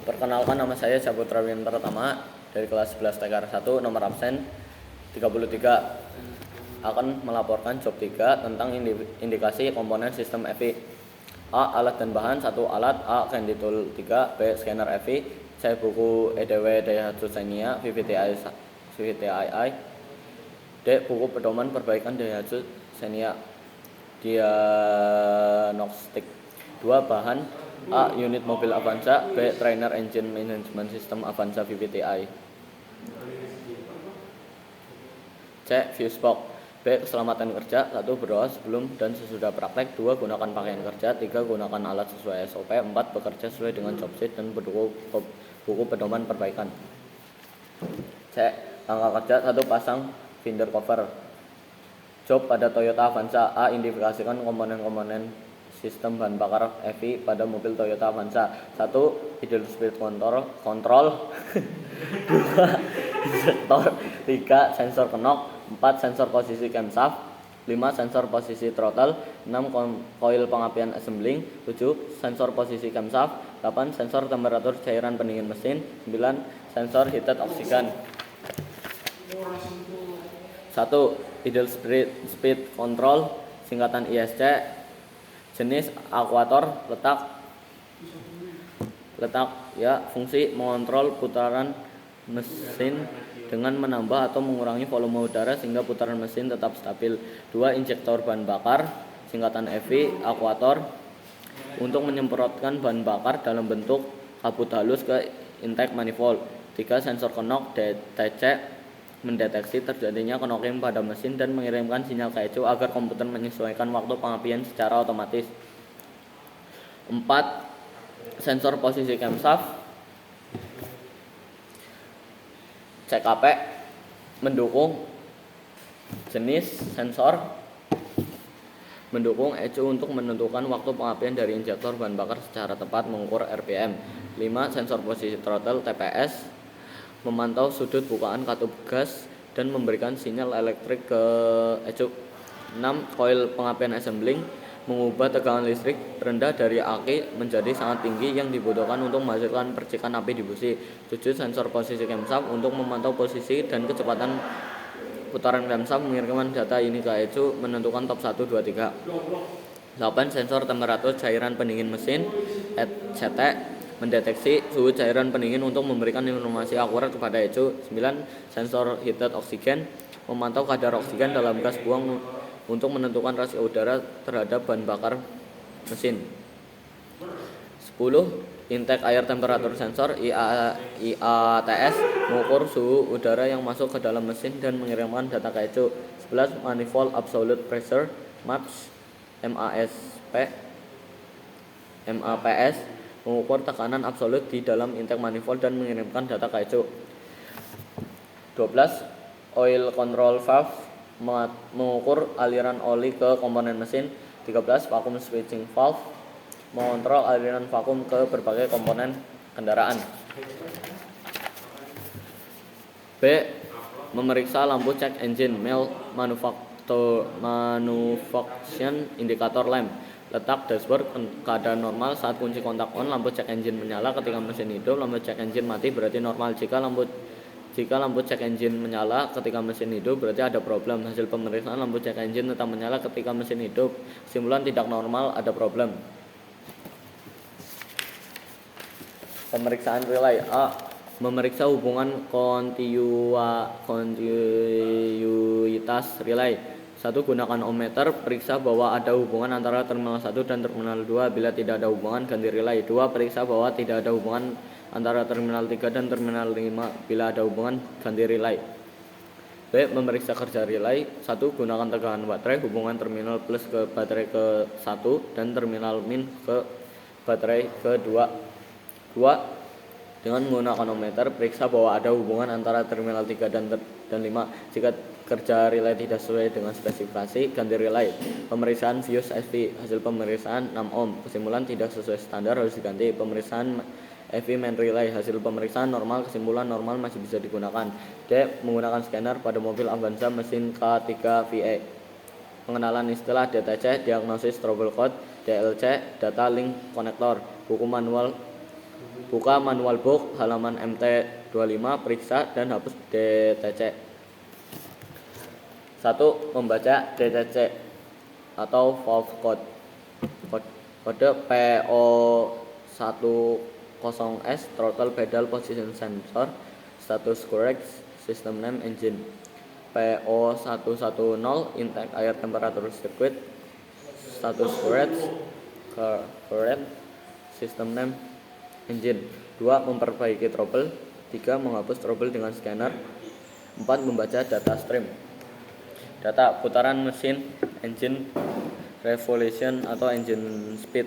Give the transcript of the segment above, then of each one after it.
Perkenalkan, nama saya Saputra Win Pertama dari kelas 11 TKR 1, nomor absen 33. Akan melaporkan job 3 tentang indikasi komponen sistem EVI. A. Alat dan bahan. 1. Alat. A. Candy Tool 3. B. Scanner EVI. C. Buku EDW Daihatsu Xenia VVTII. D. Buku pedoman perbaikan Daihatsu Xenia Diagnostik. 2. Bahan. A. Unit mobil Avanza. B. Trainer Engine Management System Avanza VVTi. C. Fuse box. B. Keselamatan kerja. 1. Berdoa sebelum dan sesudah praktek. 2. Gunakan pakaian kerja. 3. Gunakan alat sesuai SOP. 4. Bekerja sesuai dengan job sheet dan buku pedoman perbaikan. C. Langkah kerja. 1. Pasang fender cover. Job pada Toyota Avanza. A. Identifikasikan komponen-komponen sistem bahan bakar EVI pada mobil Toyota Avanza. 1. Idle speed control 2. Injektor. 3. Sensor knock. 4. Sensor posisi camshaft. 5. Sensor posisi throttle. 6. Koil pengapian assembling. 7. Sensor posisi camshaft. 8. Sensor temperatur cairan pendingin mesin. 9. Sensor heated oksigen. 1. Idle speed control, singkatan ISC. Jenis akuator. Letak ya, fungsi mengontrol putaran mesin dengan menambah atau mengurangi volume udara sehingga putaran mesin tetap stabil. 2. Injektor bahan bakar, singkatan EVI, akuator, untuk menyemprotkan bahan bakar dalam bentuk kabut halus ke intake manifold. 3. Sensor knock DTC, mendeteksi terjadinya knocking pada mesin dan mengirimkan sinyal ke ECU agar komputer menyesuaikan waktu pengapian secara otomatis. 4. Sensor posisi camshaft CKP, mendukung jenis sensor, mendukung ECU untuk menentukan waktu pengapian dari injektor bahan bakar secara tepat, mengukur RPM. 5. Sensor posisi throttle TPS, memantau sudut bukaan katup gas dan memberikan sinyal elektrik ke ECU. 6. Koil pengapian assembling, mengubah tegangan listrik rendah dari aki menjadi sangat tinggi yang dibutuhkan untuk menghasilkan percikan api di busi. 7. Sensor posisi camshaft, untuk memantau posisi dan kecepatan putaran camshaft, mengirimkan data ini ke ECU, menentukan top 1, 2, 3. 8. Sensor temperatur cairan pendingin mesin (CT), mendeteksi suhu cairan pendingin untuk memberikan informasi akurat kepada ECU. 9. Sensor heated oksigen, memantau kadar oksigen dalam gas buang untuk menentukan rasio udara terhadap bahan bakar mesin. 10. Intake air temperature sensor IATS, mengukur suhu udara yang masuk ke dalam mesin dan mengirimkan data ke ECU. 11. Manifold absolute pressure MAPS, MAPS, mengukur tekanan absolut di dalam intake manifold dan mengirimkan data ke ECU. 12. Oil control valve, mengukur aliran oli ke komponen mesin. 13. Vacuum switching valve, mengontrol aliran vakum ke berbagai komponen kendaraan. B. Memeriksa lampu check engine manufacturing indicator lamp. Letak dashboard keadaan normal saat kunci kontak on, lampu cek engine menyala ketika mesin hidup. Lampu cek engine mati berarti normal. Jika lampu cek engine menyala ketika mesin hidup berarti ada problem. Hasil pemeriksaan lampu cek engine tetap menyala ketika mesin hidup. Kesimpulan tidak normal, ada problem. Pemeriksaan relay. A. Memeriksa hubungan kontinuitas relay. 1. Gunakan ohmmeter, periksa bahwa ada hubungan antara terminal 1 dan terminal 2. Bila tidak ada hubungan, ganti relay. 2. Periksa bahwa tidak ada hubungan antara terminal 3 dan terminal 5. Bila ada hubungan, ganti relay. B. Memeriksa kerja relay. 1. Gunakan tegangan baterai, hubungan terminal plus ke baterai ke 1 dan terminal min ke baterai ke 2. 2. Dengan menggunakan ohmmeter, periksa bahwa ada hubungan antara terminal 3 dan 5. Jika kerja relay tidak sesuai dengan spesifikasi, ganti relay. Pemeriksaan fuse EVI. Hasil pemeriksaan 6 ohm. Kesimpulan tidak sesuai standar, harus diganti. Pemeriksaan EVI main relay. Hasil pemeriksaan normal. Kesimpulan normal, masih bisa digunakan. D. Menggunakan scanner pada mobil Avanza mesin K3 VE. Pengenalan istilah DTC, diagnosis trouble code. DLC, data link connector. Buku manual Buka manual book halaman MT25, periksa dan hapus DTC. 1. Membaca DTC atau valve code. Kode PO10S throttle pedal position sensor, status correct, system name engine. PO110 intake air temperature circuit, status correct, system name engine. 2. Memperbaiki trouble. 3. Menghapus trouble dengan scanner. 4. Membaca data stream. Data putaran mesin, engine revolution atau engine speed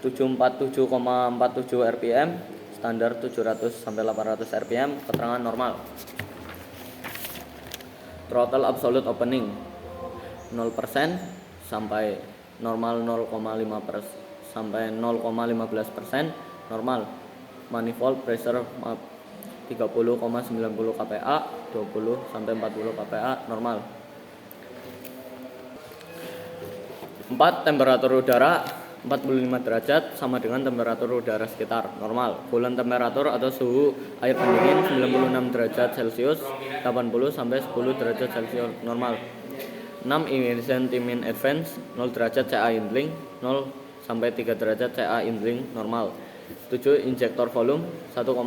747,47 rpm, standar 700 sampai 800 rpm, keterangan normal. Throttle absolute opening 0% sampai normal 0,5% sampai 0,15% normal. Manifold pressure 30,90 kPa, 20 sampai 40 kPa normal. 4. Temperatur udara 45 derajat sama dengan temperatur udara sekitar normal. Coolant temperatur atau suhu air pendingin 96 derajat Celcius, 80 sampai 10 derajat Celcius normal. 6. Ignition in advance 0 derajat CA idling, 0 sampai 3 derajat CA idling normal. 7. Injektor volume 1,66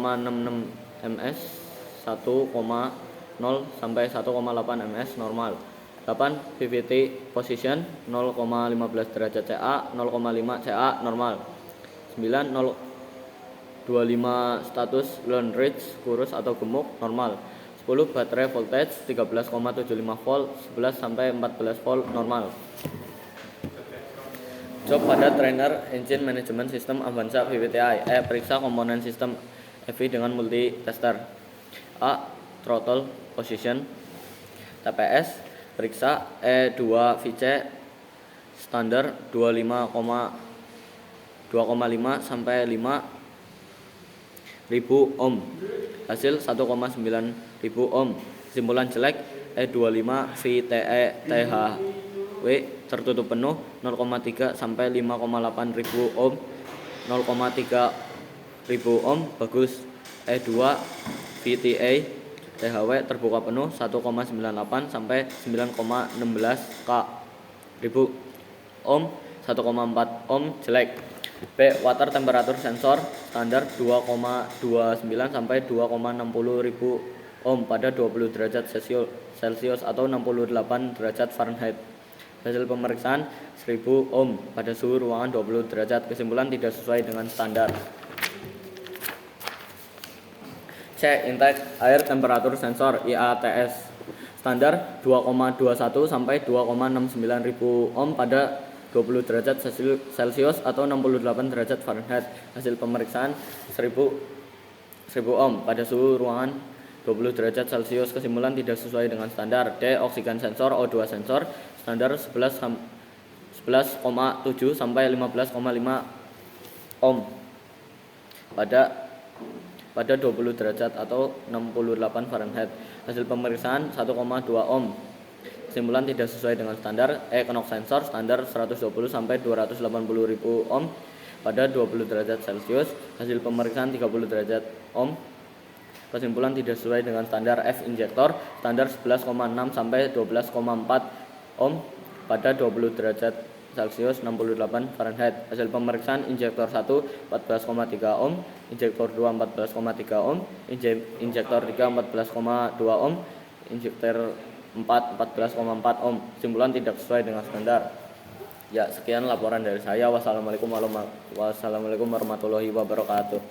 ms, 1,0 sampai 1,8 ms normal. 8. VVT position 0,15 derajat CA, 0,5 CA normal. 9. 0,25 status Lone Ridge kurus atau gemuk normal. 10. Baterai voltage 13,75 volt, 11 sampai 14 volt normal. Job pada trainer engine management system Avanza VVTi. Periksa komponen sistem EV dengan multi tester. A. Throttle position. TPS. Periksa E2 VC standar 2,5 sampai 5.000 ohm. Hasil 1,9 ribu ohm. Kesimpulan jelek E25 VTE THW tertutup penuh 0,3 sampai 5,8 ribu ohm, 0,3 ribu ohm bagus. E2 VTA THW terbuka penuh 1,98 sampai 9,16 K ribu ohm, 1,4 ohm jelek. B. Water temperature sensor standar 2,29 sampai 2,60 ribu ohm pada 20 derajat Celcius atau 68 derajat Fahrenheit. Hasil pemeriksaan 1000 ohm pada suhu ruangan 20 derajat. Kesimpulan tidak sesuai dengan standar. C. Intake air temperature sensor IATS standar 2,21 sampai 2,69 ribu ohm pada 20 derajat Celcius atau 68 derajat Fahrenheit. Hasil pemeriksaan 1000 ohm pada suhu ruangan 20 derajat Celcius. Kesimpulan tidak sesuai dengan standar. D. Oksigen sensor O2 sensor standar 11,7 sampai 15,5 ohm pada 20 derajat atau 68 Fahrenheit. Hasil pemeriksaan 1,2 ohm. Kesimpulan tidak sesuai dengan standar. E. Knox sensor standar 120 sampai 280 ribu ohm pada 20 derajat Celcius. Hasil pemeriksaan 30 derajat ohm. Kesimpulan tidak sesuai dengan standar. F. Injektor standar 11,6 sampai 12,4 ohm pada 20 derajat Celcius 68 Fahrenheit. Hasil pemeriksaan injektor 1 14,3 ohm, injektor 2 14,3 ohm, injektor 3 14,2 ohm, injektor 4 14,4 ohm. Kesimpulan tidak sesuai dengan standar. Ya, sekian laporan dari saya. Wassalamualaikum warahmatullahi wabarakatuh.